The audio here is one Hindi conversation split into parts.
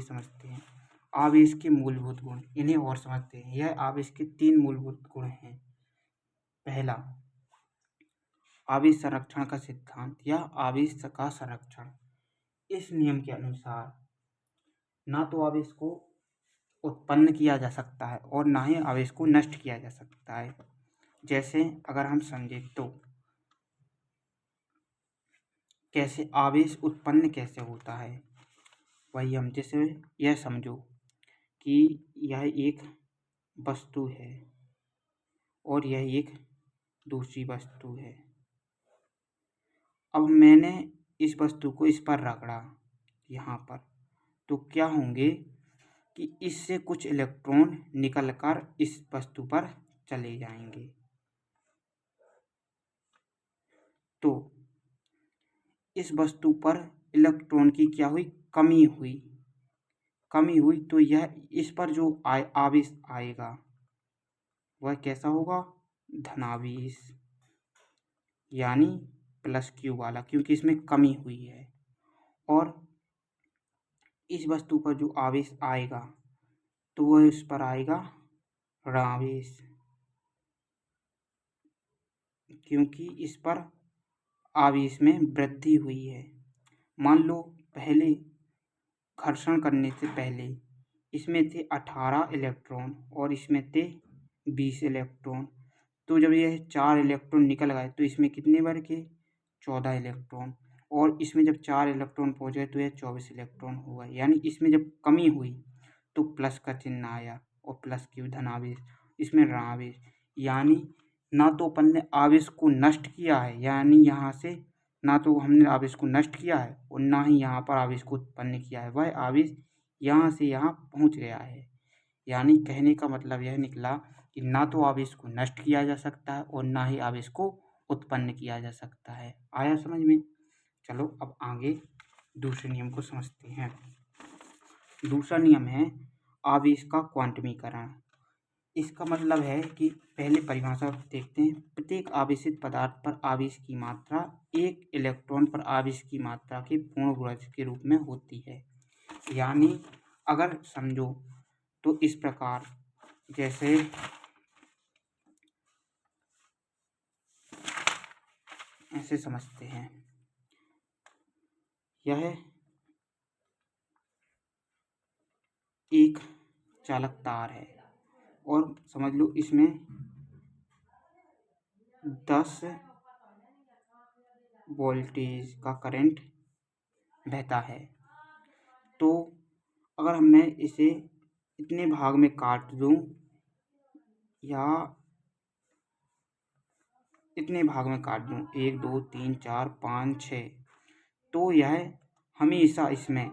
समझते हैं। आवेश के मूलभूत गुण, इन्हें और समझते हैं। यह आवेश के 3 मूलभूत गुण हैं। पहला, आवेश संरक्षण का सिद्धांत या आवेश का संरक्षण। इस नियम के अनुसार ना तो आवेश को उत्पन्न किया जा सकता है और ना ही आवेश को नष्ट किया जा सकता है। जैसे अगर हम समझें तो कैसे आवेश उत्पन्न कैसे होता है, वही हम जैसे यह समझो कि यह एक वस्तु है और यह एक दूसरी वस्तु है। अब मैंने इस वस्तु को इस पर रगड़ा यहाँ पर, तो क्या होंगे कि इससे कुछ इलेक्ट्रॉन निकलकर इस वस्तु पर चले जाएंगे। तो इस वस्तु पर इलेक्ट्रॉन की क्या हुई, कमी हुई तो यह इस पर जो आवेश आएगा वह कैसा होगा, धनावेश, यानी +Q वाला, क्योंकि इसमें कमी हुई है। और इस वस्तु पर जो आवेश आएगा तो वह इस पर आएगा ऋणावेश, क्योंकि इस पर आवेश में वृद्धि हुई है। मान लो पहले घर्षण करने से पहले इसमें थे 18 इलेक्ट्रॉन और इसमें थे 20 इलेक्ट्रॉन। तो जब यह 4 इलेक्ट्रॉन निकल गए तो इसमें कितने बचे, 14 इलेक्ट्रॉन। और इसमें जब 4 इलेक्ट्रॉन पहुँच गए तो यह 24 इलेक्ट्रॉन हुआ। यानी इसमें जब कमी हुई तो प्लस का चिन्ह आया और +Q धनावेश, इसमें ऋणावेश। यानी ना तो अपन ने आवेश को नष्ट किया है, यानी यहाँ से ना तो हमने आवेश को नष्ट किया है और ना ही यहाँ पर आवेश को उत्पन्न किया है। वह आवेश यहाँ से यहाँ पहुँच गया है। यानी कहने का मतलब यह निकला कि ना तो आवेश को नष्ट किया जा सकता है और ना ही आवेश को उत्पन्न किया जा सकता है। आया समझ में? चलो अब आगे दूसरे नियम को समझते हैं। दूसरा नियम है आवेश का क्वांटमीकरण। इसका मतलब है कि पहले परिभाषा देखते हैं। प्रत्येक आवेशित पदार्थ पर आवेश की मात्रा एक इलेक्ट्रॉन पर आवेश की मात्रा के पूर्ण गुणज के रूप में होती है। यानी अगर समझो तो इस प्रकार, जैसे ऐसे समझते हैं, यह एक चालक तार है और समझ लो इसमें 10 वोल्टेज का करंट बहता है। तो अगर मैं इसे इतने भाग में काट दूं या इतने भाग में काट दूं, 1 2 3 4 5 6, तो यह हमेशा इसमें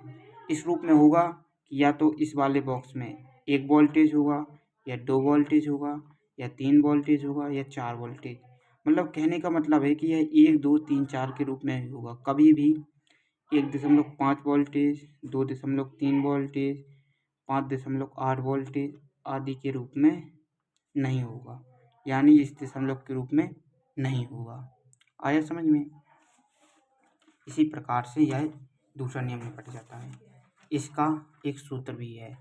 इस रूप में होगा कि या तो इस वाले बॉक्स में 1 वोल्टेज होगा या 2 वोल्टेज होगा या 3 वोल्टेज होगा या 4 वोल्टेज। मतलब कहने का मतलब है कि यह 1 2 3 4 के रूप में होगा। कभी भी 1.5 वोल्टेज, 2.3 वोल्टेज, 5.8 वोल्टेज आदि के रूप में नहीं होगा, यानी इस दशमलव के रूप में नहीं होगा। आया समझ में? इसी प्रकार से यह दूसरा नियम निपट जाता है। इसका एक सूत्र भी है,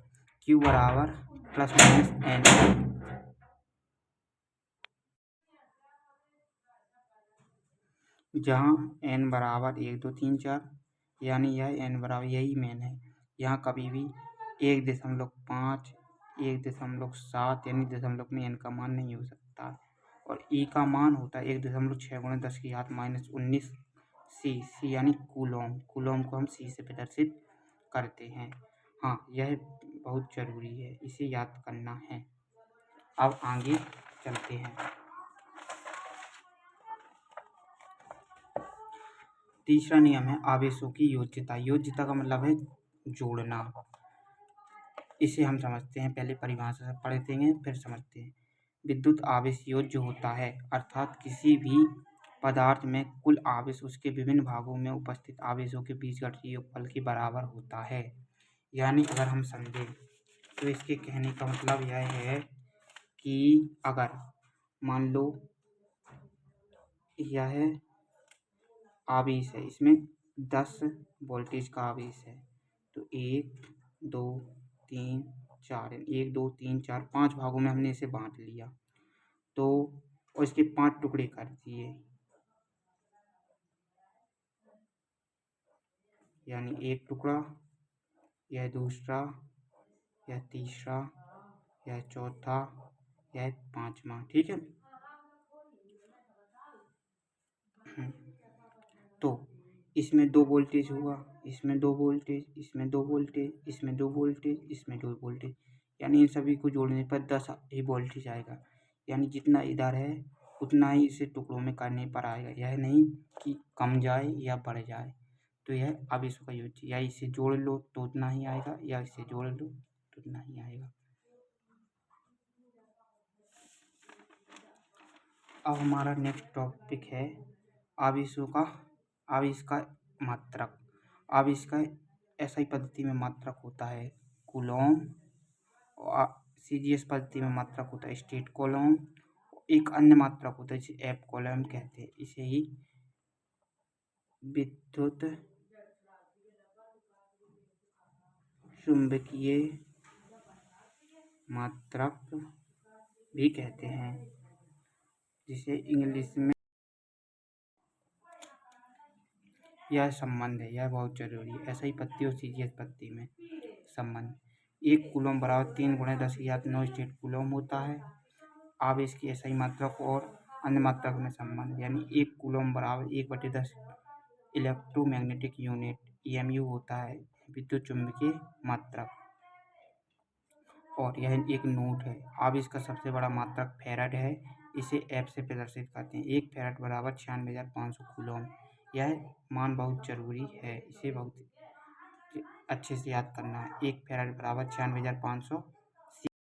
Q बराबर ±N। जहाँ N बराबर 1 2 3 4, यानी यह N बराबर यही मेन है। यहाँ कभी भी 1.5, 1.7 यानी दशमलव में N का मान नहीं हो सकता। और E का मान होता है 1.6 × 10⁻⁻19 C यानी कूलॉम। कूलॉम को हम C से प्रदर्शित करते हैं। हाँ, यह बहुत जरूरी है, इसे याद करना है। अब आगे चलते हैं। तीसरा नियम है आवेशों की योज्यता। योज्यता का मतलब है जोड़ना। इसे हम समझते हैं, पहले परिभाषा से पढ़ते हैं फिर समझते हैं। विद्युत आवेश योज्य होता है, अर्थात किसी भी पदार्थ में कुल आवेश उसके विभिन्न भागों में उपस्थित आवेशों के बीजगणितीय योगफल के बराबर होता है। यानी अगर हम समझें तो इसके कहने का मतलब यह है कि अगर मान लो यह आवेश है, इसमें 10 वोल्टेज का आवेश है, तो 1 2 3 4 1 2 3 4 5 भागों में हमने इसे बांट लिया। तो और इसके 5 टुकड़े कर दिए, यानी एक टुकड़ा, यह दूसरा, यह तीसरा, यह चौथा, यह पांचवा। ठीक है। तो इसमें 2 वोल्टेज हुआ, इसमें 2 वोल्टेज, इसमें 2 वोल्टेज, इसमें 2 वोल्टेज, इसमें 2 वोल्टेज, यानी इन सभी को जोड़ने पर 10 ही वोल्टेज आएगा। यानी जितना इधर है उतना ही इसे टुकड़ों में करने पर आएगा, यह नहीं कि कम जाए या बढ़ जाए। तो यह अब इसका यूज, या इसे जोड़ लो तो उतना ही आएगा, या इसे जोड़ लो तो उतना ही आएगा। अब हमारा नेक्स्ट टॉपिक है आवेश का मात्रक। आवेश का एसआई पद्धति में मात्रक होता है कूलॉम, और सीजीएस पद्धति में मात्रक होता है स्टेट कूलॉम। एक अन्य मात्रक होता है जिसे एफ कूलॉम कहते हैं, इसे ही विद्युत चुंबकीय मात्रक भी कहते हैं, जिसे इंग्लिश में, यह संबंध है, यह बहुत जरूरी है। एसआई पद्धति और सीजीएस पद्धति में संबंध, 1 कूलॉम बराबर 3 × 10⁻9 स्टेट कूलॉम होता है। आवेश की एसआई मात्रक और अन्य मात्रक में संबंध, यानी 1 कूलॉम बराबर 1/10 इलेक्ट्रोमैग्नेटिक यूनिट EMU होता है विद्युत चुंबकीय मात्रक। और यह एक नोट है। आवेश का सबसे बड़ा मात्रक फैराड है, इसे F से प्रदर्शित करते हैं। 1 फैराड बराबर 96,500 कूलॉम। यह मान बहुत जरूरी है, इसे बहुत अच्छे से याद करना है। 1 फैराड बराबर 96,500